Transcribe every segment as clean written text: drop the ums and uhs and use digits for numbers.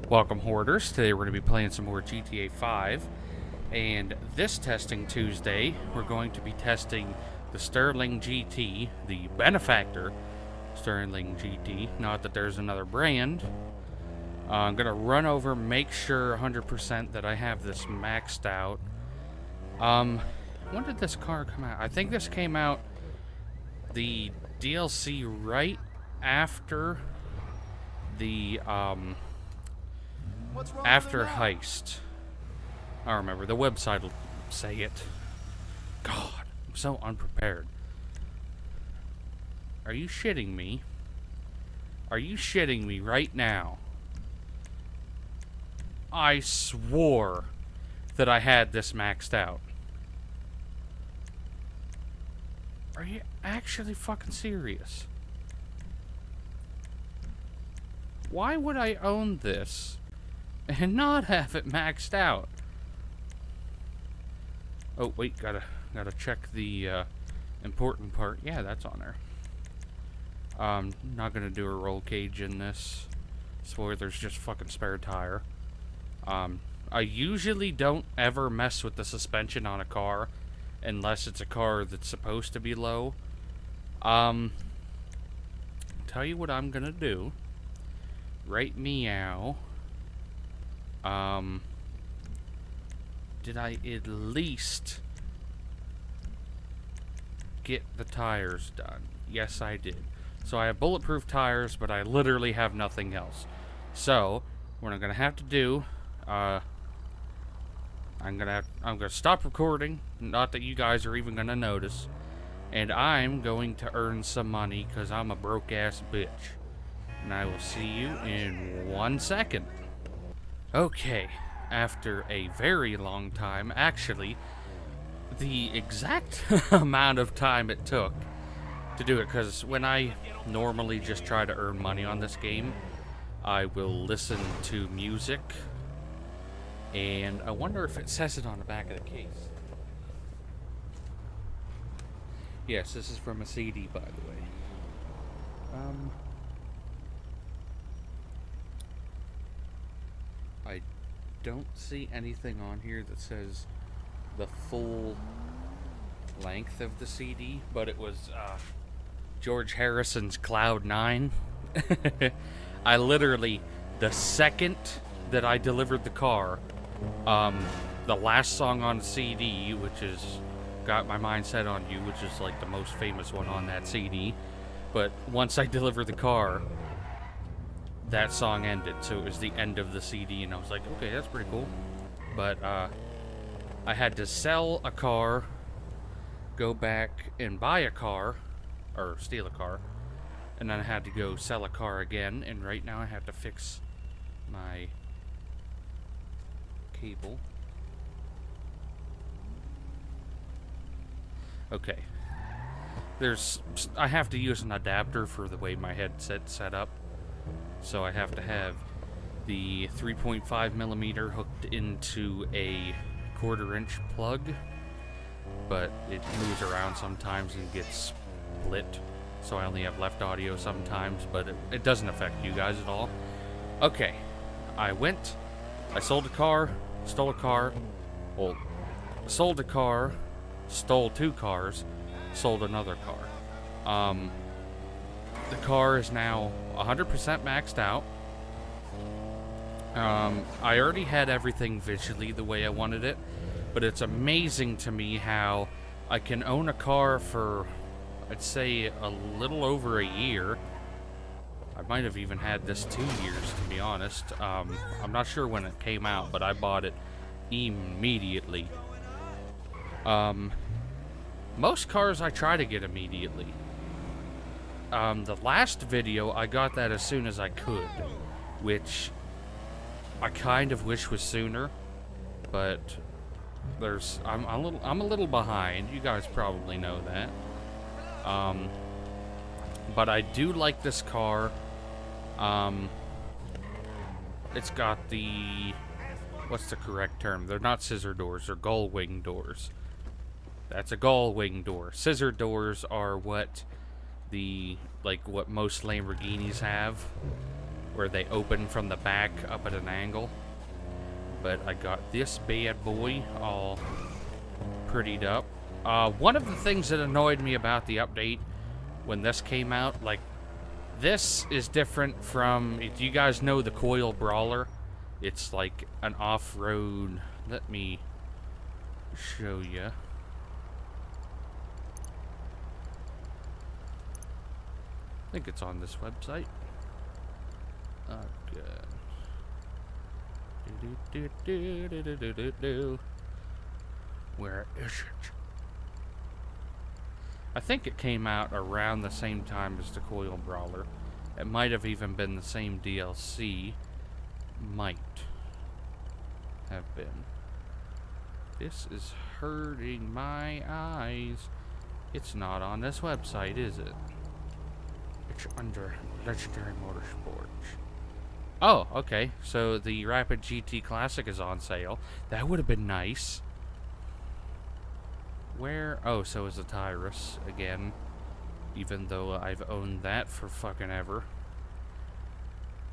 Welcome, Hoarders. Today we're going to be playing some more GTA 5, and this testing Tuesday we're going to be testing the Stirling GT, the Benefactor Stirling GT. Not that there's another brand. I'm going to run over, make sure 100% that I have this maxed out. When did this car come out? I think this came out the DLC right after the after Heist. I don't remember. The website will say it. God, I'm so unprepared. Are you shitting me? Are you shitting me right now? I swore that I had this maxed out. Are you actually fucking serious? Why would I own this and not have it maxed out? Oh wait, gotta check the important part. Yeah, that's on there. Not gonna do a roll cage in this. Swore there's just fucking spare tire. I usually don't ever mess with the suspension on a car unless it's a car that's supposed to be low. Tell you what I'm gonna do. Right meow. Did I at least get the tires done? Yes, I did. So I have bulletproof tires, but I literally have nothing else. So what I'm gonna have to do, I'm gonna stop recording. Not that you guys are even gonna notice. And I'm going to earn some money because I'm a broke ass bitch. And I will see you in 1 second. Okay, after a very long time, actually, the exact amount of time it took to do it, because when I normally just try to earn money on this game, I will listen to music, and I wonder if it says it on the back of the case. Yes, this is from a CD, by the way. I don't see anything on here that says the full length of the CD, but it was George Harrison's Cloud 9. I literally, the second that I delivered the car, the last song on the CD, which is Got My Mind Set on You, which is like the most famous one on that CD, but once I delivered the car, that song ended, so it was the end of the CD, and I was like, okay, that's pretty cool. But I had to sell a car, go back and buy a car, or steal a car, and then I had to go sell a car again, and right now I have to fix my cable. Okay. I have to use an adapter for the way my headset's set up. So I have to have the 3.5mm hooked into a 1/4" plug, but it moves around sometimes and gets split, so I only have left audio sometimes, but it doesn't affect you guys at all. Okay, I sold a car, stole a car, well, sold a car, stole 2 cars, sold another car. The car is now 100% maxed out. I already had everything visually the way I wanted it, but it's amazing to me how I can own a car for, I'd say, a little over a year. I might have even had this 2 years, to be honest. I'm not sure when it came out, but I bought it immediately. Most cars I try to get immediately. The last video, I got that as soon as I could, which I kind of wish was sooner, but I'm a little behind. You guys probably know that. But I do like this car. it's got the, what's the correct term? They're not scissor doors, they're gull wing doors. That's a gull wing door. Scissor doors are what what most Lamborghinis have, where they open from the back up at an angle. But I got this bad boy all prettied up. One of the things that annoyed me about the update when this came out, like, this is different from, do you guys know the Coil Brawler? It's like an off-road, let me show you. I think it's on this website. Okay. Where is it? I think it came out around the same time as the Coil Brawler. It might have even been the same DLC. Might have been. This is hurting my eyes. It's not on this website, is it? It's under Legendary Motorsports. Oh, okay. So the Rapid GT Classic is on sale. That would have been nice. Where? Oh, so is the Tyrus again. Even though I've owned that for fucking ever.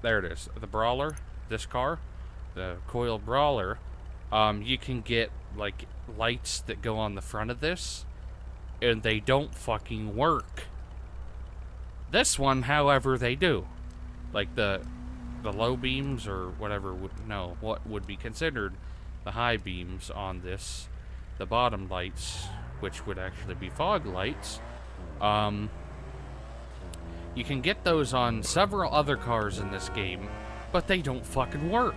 There it is. The Brawler. This car. The Coil Brawler. You can get, like, lights that go on the front of this. And they don't fucking work. This one, however, they do. Like the low beams or whatever what would be considered the high beams on this, the bottom lights, which would actually be fog lights, you can get those on several other cars in this game, but they don't fucking work.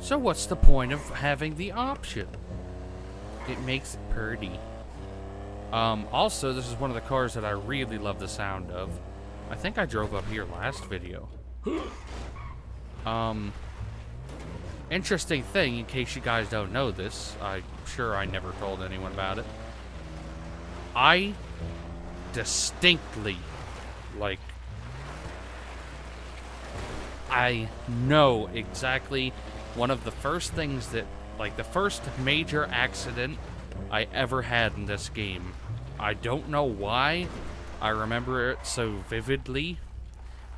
So what's the point of having the option? It makes it pretty. Also, this is one of the cars that I really love the sound of. I think I drove up here last video. Interesting thing, in case you guys don't know this, I'm sure I never told anyone about it. I distinctly, like, I know exactly one of the first things that, like, the first major accident I ever had in this game. I don't know why I remember it so vividly,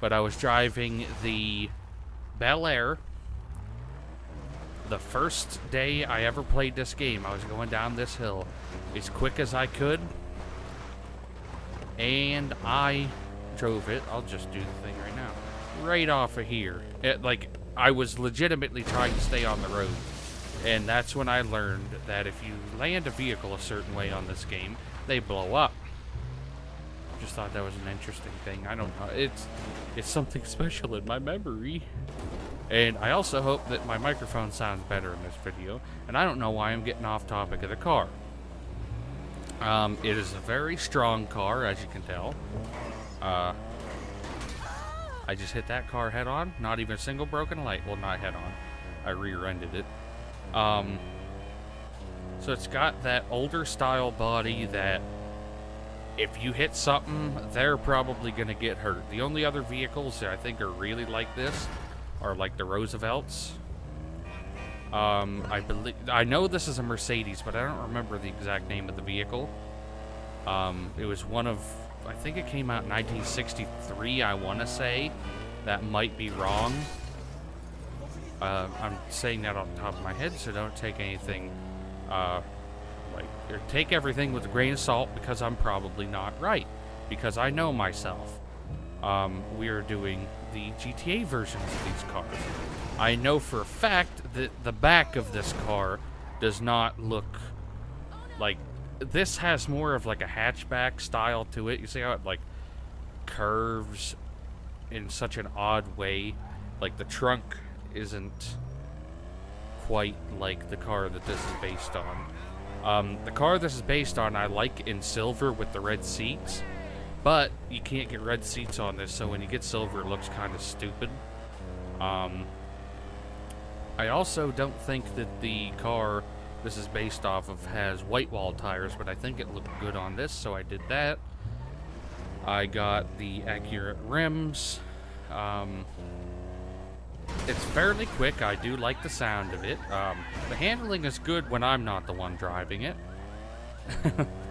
but I was driving the Bel Air the first day I ever played this game. I was going down this hill as quick as I could, and I drove it. I'll just do the thing right now. Right off of here. I was legitimately trying to stay on the road. And that's when I learned that if you land a vehicle a certain way on this game, they blow up. Just thought that was an interesting thing. I don't know. It's something special in my memory. And I also hope that my microphone sounds better in this video. And I don't know why I'm getting off topic of the car. It is a very strong car, as you can tell. I just hit that car head on. Not even a single broken light. Well, not head on. I rear-ended it. So it's got that older style body that if you hit something, they're probably going to get hurt. The only other vehicles that I think are really like this are like the Roosevelts. I know this is a Mercedes, but I don't remember the exact name of the vehicle. It was one of, I think it came out in 1963, I want to say. That might be wrong. I'm saying that off the top of my head, so don't take anything, or take everything with a grain of salt, because I'm probably not right, because I know myself. We are doing the GTA versions of these cars. I know for a fact that the back of this car does not look like, this has more of like a hatchback style to it. You see how it like curves in such an odd way? Like the trunk isn't quite like the car that this is based on. The car this is based on I like in silver with the red seats, but you can't get red seats on this, so when you get silver it looks kind of stupid. I also don't think that the car this is based off of has white wall tires, but I think it looked good on this, so I did that. I got the accurate rims. It's fairly quick. I do like the sound of it. The handling is good when I'm not the one driving it.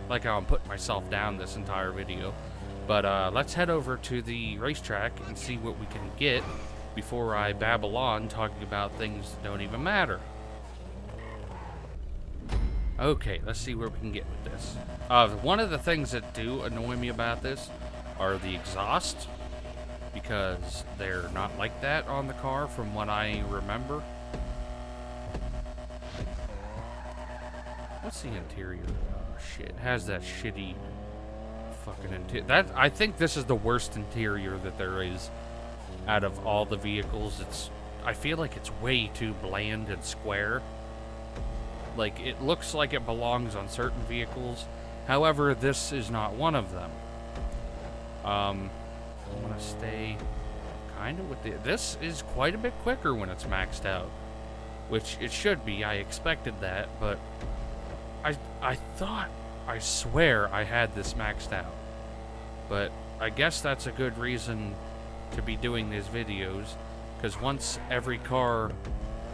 Like how I'm putting myself down this entire video. But let's head over to the racetrack and see what we can get before I babble on talking about things that don't even matter. Okay, let's see where we can get with this. One of the things that do annoy me about this are the exhausts, because they're not like that on the car from what I remember. What's the interior? Oh shit, it has that shitty fucking interior. I think this is the worst interior that there is out of all the vehicles. I feel like it's way too bland and square. Like, it looks like it belongs on certain vehicles. However, this is not one of them. I want to stay kind of with this is quite a bit quicker when it's maxed out, which it should be. I expected that, but I thought, I swear I had this maxed out. But I guess that's a good reason to be doing these videos, because once every car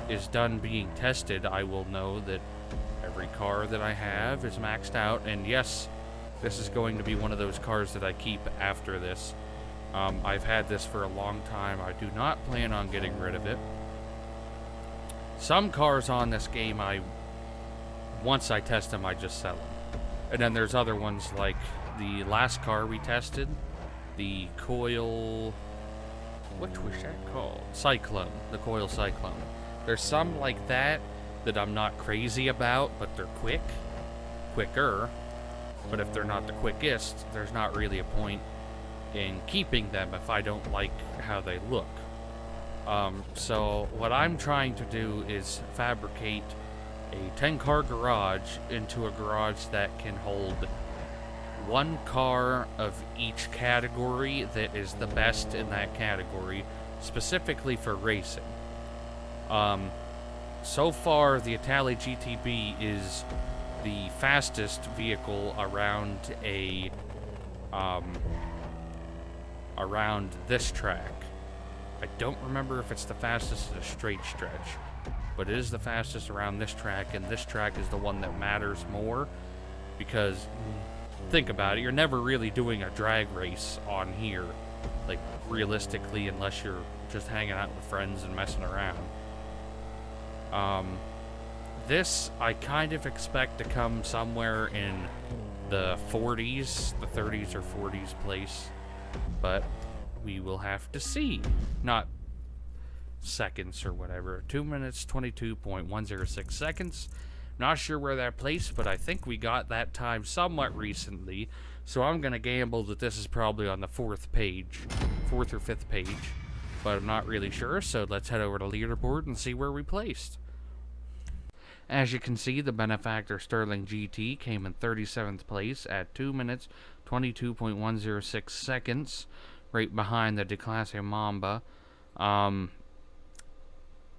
is done being tested, I will know that every car that I have is maxed out. And yes, this is going to be one of those cars that I keep after this. I've had this for a long time. I do not plan on getting rid of it. Some cars on this game, once I test them, I just sell them. And then there's other ones like the last car we tested, the Coil, what was that called? Cyclone, the Coil Cyclone. There's some like that I'm not crazy about, but they're quicker. But if they're not the quickest, there's not really a point in keeping them if I don't like how they look. So what I'm trying to do is fabricate a 10-car garage into a garage that can hold one car of each category that is the best in that category, specifically for racing. So far, the Italy GTB is the fastest vehicle around around this track. I don't remember if it's the fastest in a straight stretch, but it is the fastest around this track, and this track is the one that matters more, because think about it, you're never really doing a drag race on here, like, realistically, unless you're just hanging out with friends and messing around. This I kind of expect to come somewhere in the 40s, the 30s or 40s place, but we will have to see. Not seconds or whatever. 2 minutes, 22.106 seconds. Not sure where that placed, but I think we got that time somewhat recently, so I'm gonna gamble that this is probably on the fourth or fifth page, but I'm not really sure, so let's head over to leaderboard and see where we placed. As you can see, the Benefactor Stirling GT came in 37th place at 2 minutes, 22.106 seconds, right behind the Declasse Mamba.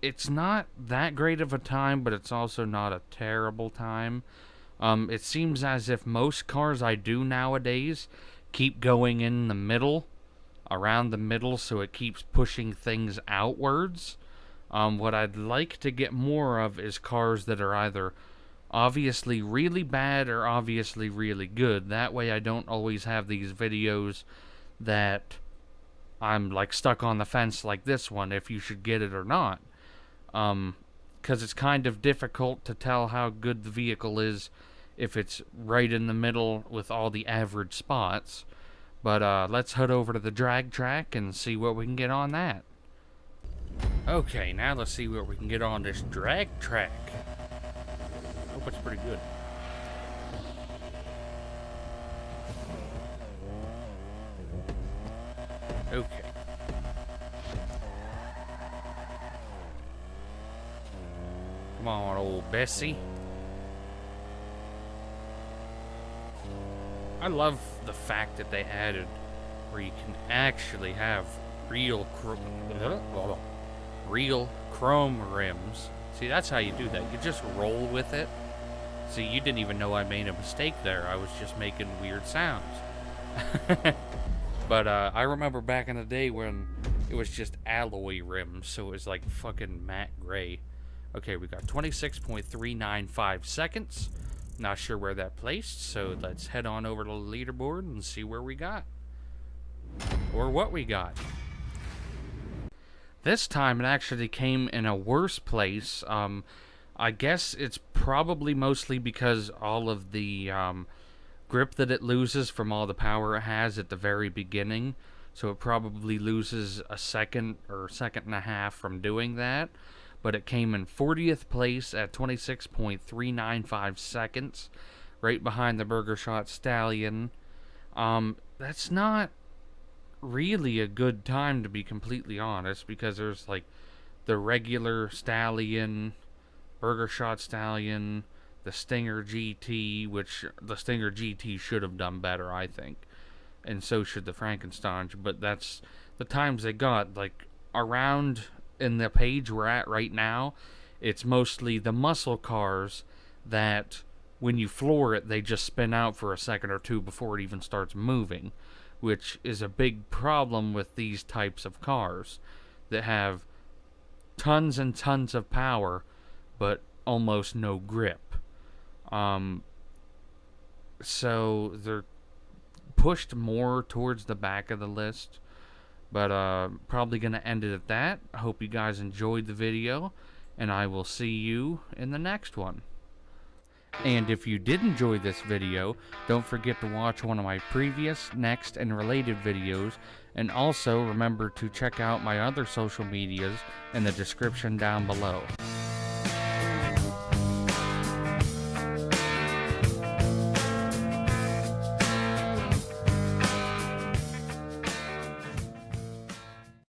It's not that great of a time, but it's also not a terrible time. It seems as if most cars I do nowadays keep going in the middle, around the middle, so it keeps pushing things outwards. What I'd like to get more of is cars that are either obviously really bad or obviously really good. That way I don't always have these videos that I'm like stuck on the fence like this one, if you should get it or not. Because it's kind of difficult to tell how good the vehicle is if it's right in the middle with all the average spots. But let's head over to the drag track and see what we can get on that. Okay, now let's see what we can get on this drag track. Hope it's pretty good. Okay. Come on, old Bessie. I love the fact that they added where you can actually have real chrome rims. See, that's how you do that. You just roll with it. See, you didn't even know I made a mistake there. I was just making weird sounds. But I remember back in the day when it was just alloy rims, so it was like fucking matte gray. Okay, we got 26.395 seconds. Not sure where that placed, so let's head on over to the leaderboard and see where we got. Or what we got. This time it actually came in a worse place. I guess it's probably mostly because all of the grip that it loses from all the power it has at the very beginning. So it probably loses a second or second and a half from doing that. But it came in 40th place at 26.395 seconds, right behind the Burger Shot Stallion. That's not really a good time, to be completely honest, because there's like the regular Stallion, Burger Shot Stallion, the Stinger GT, which the Stinger GT should have done better, I think, and so should the Frankenstein, but that's the times they got. Like, around in the page we're at right now, it's mostly the muscle cars that when you floor it, they just spin out for a second or two before it even starts moving, which is a big problem with these types of cars that have tons and tons of power but almost no grip. So they're pushed more towards the back of the list, but probably going to end it at that. I hope you guys enjoyed the video, and I will see you in the next one. And if you did enjoy this video, don't forget to watch one of my previous, next, and related videos, and also remember to check out my other social medias in the description down below.